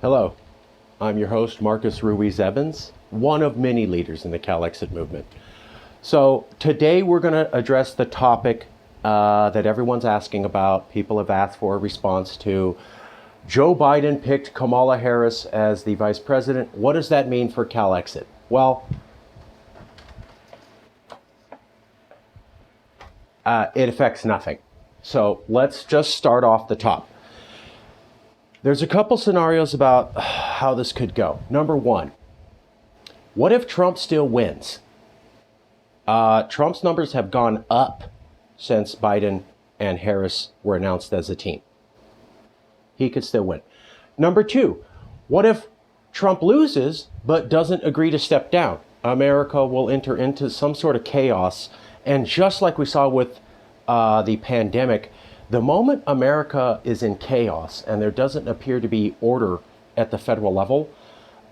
Hello, I'm your host, Marcus Ruiz-Evans, one of many leaders in the Calexit movement. So today we're going to address the topic that everyone's asking about. People have asked for a response to. Joe Biden picked Kamala Harris as the vice president. What does that mean for Calexit? Well, it affects nothing. So let's just start off the top. There's a couple scenarios about how this could go. Number one, what if Trump still wins? Trump's numbers have gone up since Biden and Harris were announced as a team. He could still win. Number two, what if Trump loses but doesn't agree to step down? America will enter into some sort of chaos. And just like we saw with the pandemic, the moment America is in chaos and there doesn't appear to be order at the federal level,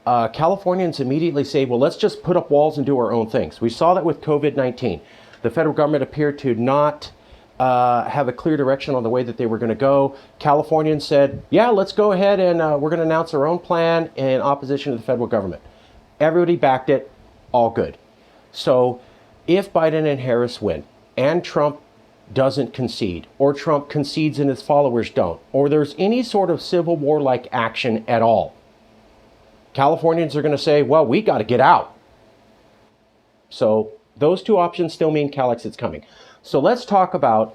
Californians immediately say, well, let's just put up walls and do our own things. We saw that with COVID-19. The federal government appeared to not have a clear direction on the way that they were going to go. Californians said, yeah, let's go ahead and we're going to announce our own plan in opposition to the federal government. Everybody backed it, all good. So if Biden and Harris win and Trump doesn't concede, or Trump concedes and his followers don't, or there's any sort of civil war-like action at all, Californians are going to say, well, we got to get out. So those two options still mean Calexit's coming. So let's talk about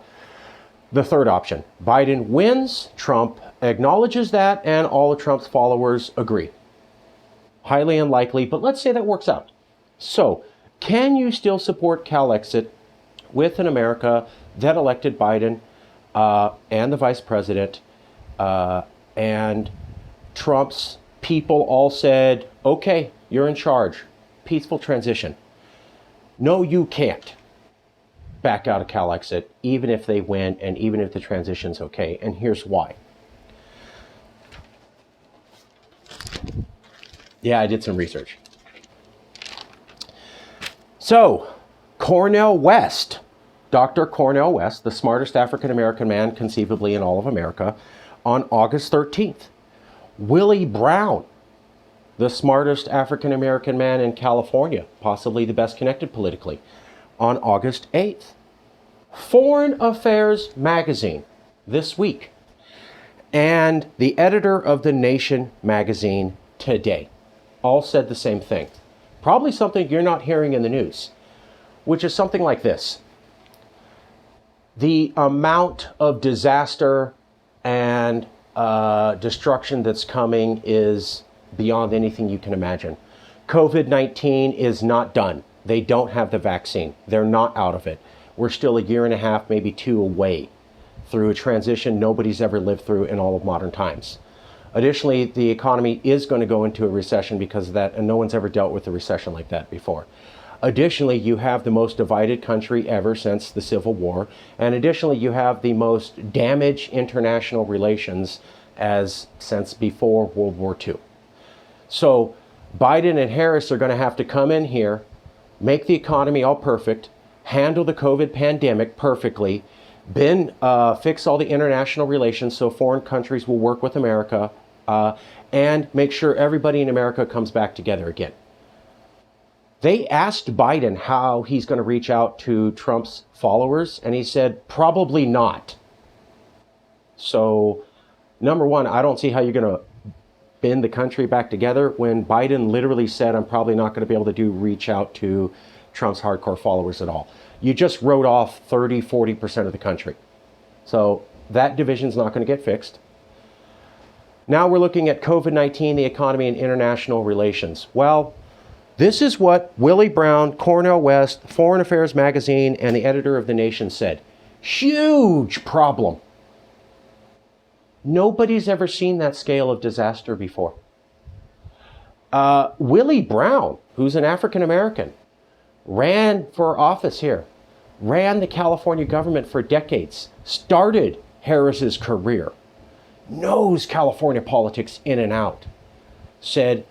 the third option. Biden wins, Trump acknowledges that, and all of Trump's followers agree. Highly unlikely, but let's say that works out. So can you still support Calexit with an America that elected Biden and the vice president, and Trump's people all said, okay, you're in charge, peaceful transition? No, you can't back out of Calexit, even if they win and even if the transition's okay. And here's why. Yeah, I did some research. So, Cornel West, Dr. Cornel West, the smartest African-American man conceivably in all of America, on August 13th. Willie Brown, the smartest African-American man in California, possibly the best connected politically, on August 8th. Foreign Affairs magazine this week, and the editor of The Nation magazine today all said the same thing. Probably something you're not hearing in the news, which is something like this. The amount of disaster and destruction that's coming is beyond anything you can imagine. COVID-19 is not done. They don't have the vaccine. They're not out of it. We're still a year and a half, maybe two away through a transition nobody's ever lived through in all of modern times. Additionally, the economy is going to go into a recession because of that, and no one's ever dealt with a recession like that before. Additionally, you have the most divided country ever since the Civil War. And additionally, you have the most damaged international relations as since before World War II. So Biden and Harris are going to have to come in here, make the economy all perfect, handle the COVID pandemic perfectly, then fix all the international relations so foreign countries will work with America, and make sure everybody in America comes back together again. They asked Biden how he's going to reach out to Trump's followers, and he said, probably not. So, number one, I don't see how you're going to bend the country back together when Biden literally said, I'm probably not going to be able to reach out to Trump's hardcore followers at all. You just wrote off 30-40% of the country. So that division's not going to get fixed. Now we're looking at COVID-19, the economy, and international relations. Well, this is what Willie Brown, Cornel West, Foreign Affairs magazine, and the editor of The Nation said. Huge problem. Nobody's ever seen that scale of disaster before. Willie Brown, who's an African American, ran for office here, ran the California government for decades, started Harris's career, knows California politics in and out, said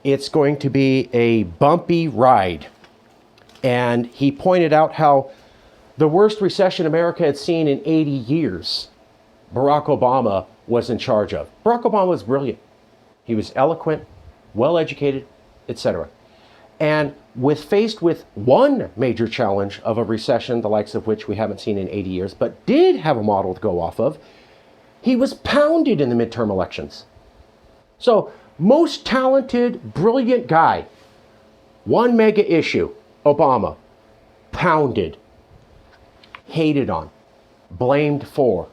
it's going to be a bumpy ride. And he pointed out how the worst recession America had seen in 80 years, Barack Obama was in charge of. Barack Obama was brilliant. He was eloquent, well-educated, etc. And faced with one major challenge of a recession, the likes of which we haven't seen in 80 years, but did have a model to go off of, he was pounded in the midterm elections. So, most talented, brilliant guy, one mega issue, Obama, pounded, hated on, blamed for.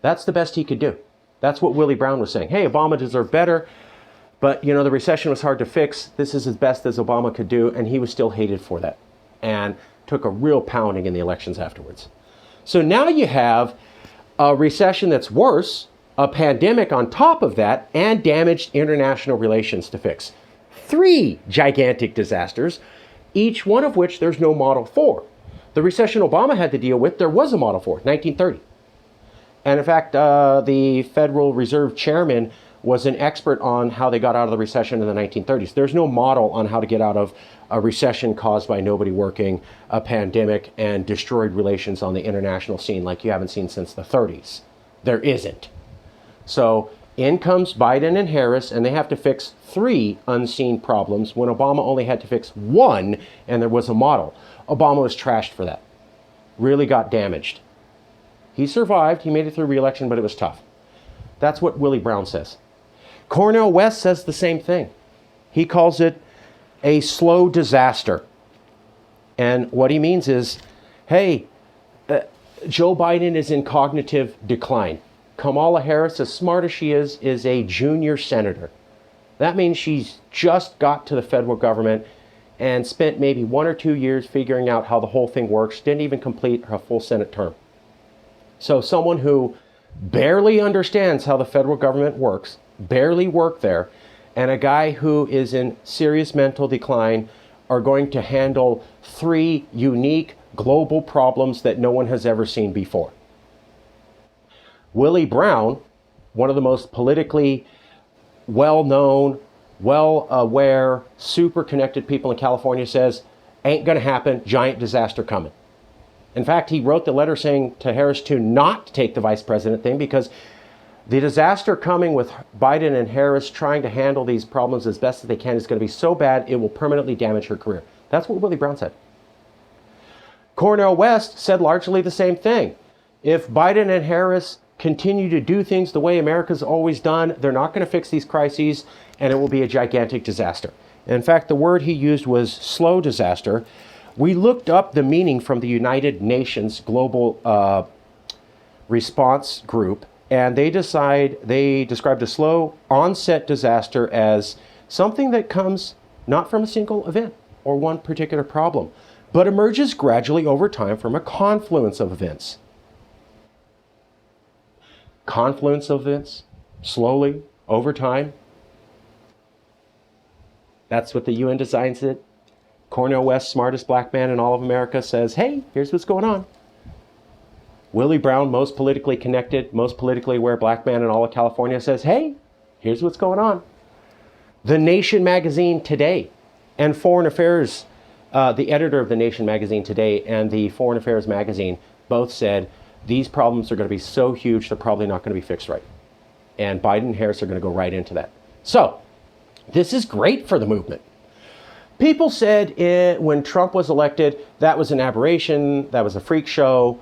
That's the best he could do. That's what Willie Brown was saying. Hey, Obama deserved better, but the recession was hard to fix. This is as best as Obama could do, and he was still hated for that and took a real pounding in the elections afterwards. So now you have a recession that's worse, a pandemic on top of that, and damaged international relations to fix. 3 gigantic disasters, each one of which there's no model for. The recession Obama had to deal with, there was a model for, 1930. And in fact, the Federal Reserve Chairman was an expert on how they got out of the recession in the 1930s. There's no model on how to get out of a recession caused by nobody working, a pandemic, and destroyed relations on the international scene like you haven't seen since the 30s. There isn't. So in comes Biden and Harris, and they have to fix 3 unseen problems when Obama only had to fix 1, and there was a model. Obama was trashed for that. Really got damaged. He survived, he made it through re-election, but it was tough. That's what Willie Brown says. Cornel West says the same thing. He calls it a slow disaster. And what he means is, hey, Joe Biden is in cognitive decline. Kamala Harris, as smart as she is a junior senator. That means she's just got to the federal government and spent maybe 1 or 2 years figuring out how the whole thing works, didn't even complete her full Senate term. So someone who barely understands how the federal government works, barely worked there, and a guy who is in serious mental decline are going to handle 3 unique global problems that no one has ever seen before. Willie Brown, one of the most politically well-known, well-aware, super connected people in California, says, ain't gonna happen, giant disaster coming. In fact, he wrote the letter saying to Harris to not take the vice president thing because the disaster coming with Biden and Harris trying to handle these problems as best as they can is going to be so bad it will permanently damage her career. That's what Willie Brown said. Cornel West said largely the same thing. If Biden and Harris continue to do things the way America's always done, they're not going to fix these crises, and it will be a gigantic disaster. In fact, the word he used was slow disaster. We looked up the meaning from the United Nations Global Response Group, and they described a slow onset disaster as something that comes not from a single event or one particular problem, but emerges gradually over time from a confluence of events. Confluence of events, slowly, over time. That's what the UN designs it. Cornel West, smartest black man in all of America, says, hey, here's what's going on. Willie Brown, most politically connected, most politically aware black man in all of California, says, hey, here's what's going on. The Nation magazine today and Foreign Affairs, the editor of the Nation magazine today and the Foreign Affairs magazine both said these problems are going to be so huge they're probably not going to be fixed right. And Biden and Harris are going to go right into that. So this is great for the movement. People said when Trump was elected, that was an aberration, that was a freak show.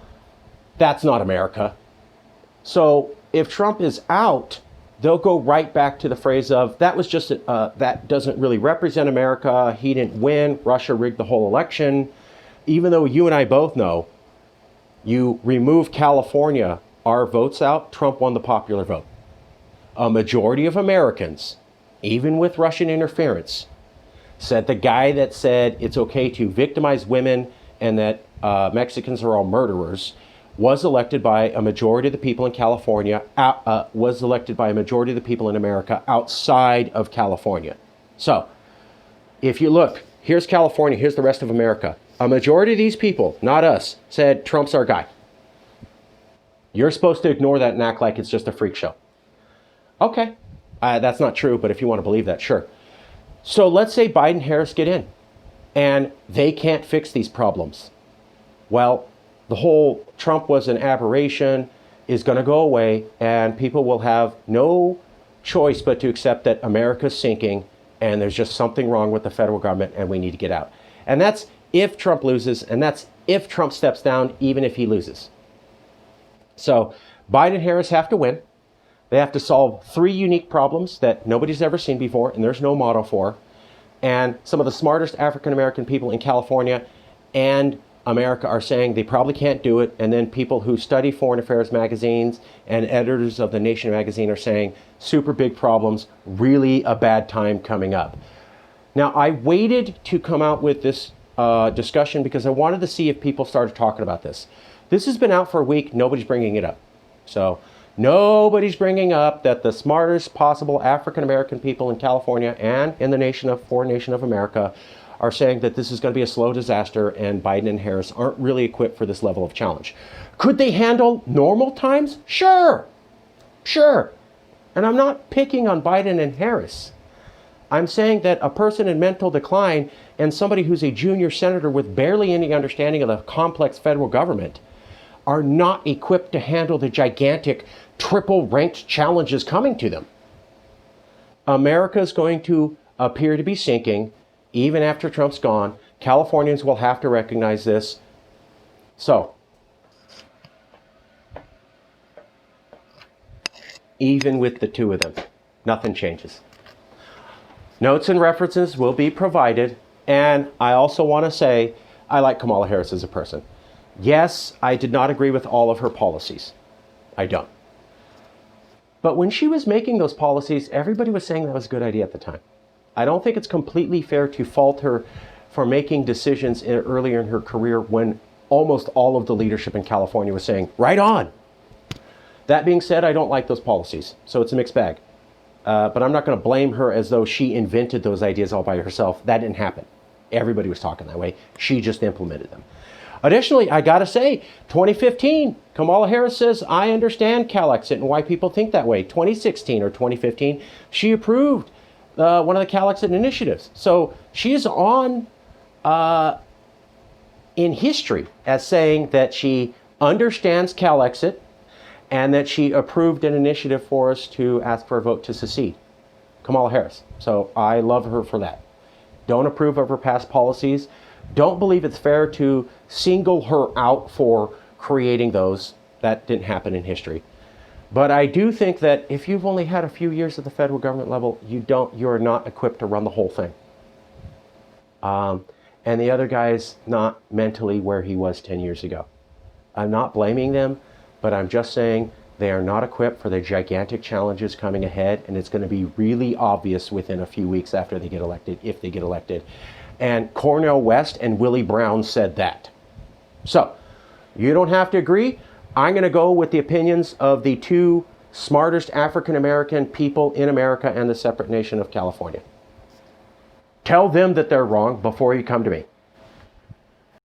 That's not America. So if Trump is out, they'll go right back to the phrase of, that was just, that doesn't really represent America. He didn't win. Russia rigged the whole election. Even though you and I both know, you remove California, our votes out, Trump won the popular vote. A majority of Americans, even with Russian interference, said the guy that said it's okay to victimize women and that Mexicans are all murderers was elected by a majority of the people in California, was elected by a majority of the people in America outside of California. So if you look, here's California, here's the rest of America. A majority of these people, not us, said Trump's our guy. You're supposed to ignore that and act like it's just a freak show. Okay, that's not true, but if you want to believe that, sure. So let's say Biden and Harris get in and they can't fix these problems. Well, the whole Trump was an aberration is going to go away and people will have no choice but to accept that America's sinking and there's just something wrong with the federal government and we need to get out. And that's if Trump loses, and that's if Trump steps down, even if he loses. So Biden and Harris have to win. They have to solve 3 unique problems that nobody's ever seen before and there's no model for. And some of the smartest African-American people in California and America are saying they probably can't do it. And then people who study foreign affairs magazines and editors of The Nation magazine are saying super big problems, really a bad time coming up. Now, I waited to come out with this discussion because I wanted to see if people started talking about this. This has been out for a week. Nobody's bringing it up. So nobody's bringing up that the smartest possible African-American people in California and in the foreign nation of America are saying that this is going to be a slow disaster and Biden and Harris aren't really equipped for this level of challenge. Could they handle normal times? Sure. And I'm not picking on Biden and Harris. I'm saying that a person in mental decline and somebody who's a junior senator with barely any understanding of the complex federal government are not equipped to handle the gigantic triple-ranked challenges coming to them. America is going to appear to be sinking even after Trump's gone. Californians will have to recognize this. So, even with the 2 of them, nothing changes. Notes and references will be provided. And I also want to say, I like Kamala Harris as a person. Yes, I did not agree with all of her policies. I don't. But when she was making those policies, everybody was saying that was a good idea at the time. I don't think it's completely fair to fault her for making decisions earlier in her career when almost all of the leadership in California was saying, right on. That being said, I don't like those policies, so it's a mixed bag. But I'm not going to blame her as though she invented those ideas all by herself. That didn't happen. Everybody was talking that way. She just implemented them. Additionally, I got to say, 2015, Kamala Harris says, I understand Calexit and why people think that way. 2016 or 2015, she approved one of the Calexit initiatives. So she is on in history as saying that she understands Calexit and that she approved an initiative for us to ask for a vote to secede. Kamala Harris. So I love her for that. Don't approve of her past policies. Don't believe it's fair to single her out for creating those. That didn't happen in history. But I do think that if you've only had a few years at the federal government level, you are not equipped to run the whole thing. And the other guy's not mentally where he was 10 years ago. I'm not blaming them, but I'm just saying they are not equipped for the gigantic challenges coming ahead, and it's going to be really obvious within a few weeks after they get elected, if they get elected. And Cornel West and Willie Brown said that. So, you don't have to agree. I'm going to go with the opinions of the 2 smartest African-American people in America and the separate nation of California. Tell them that they're wrong before you come to me.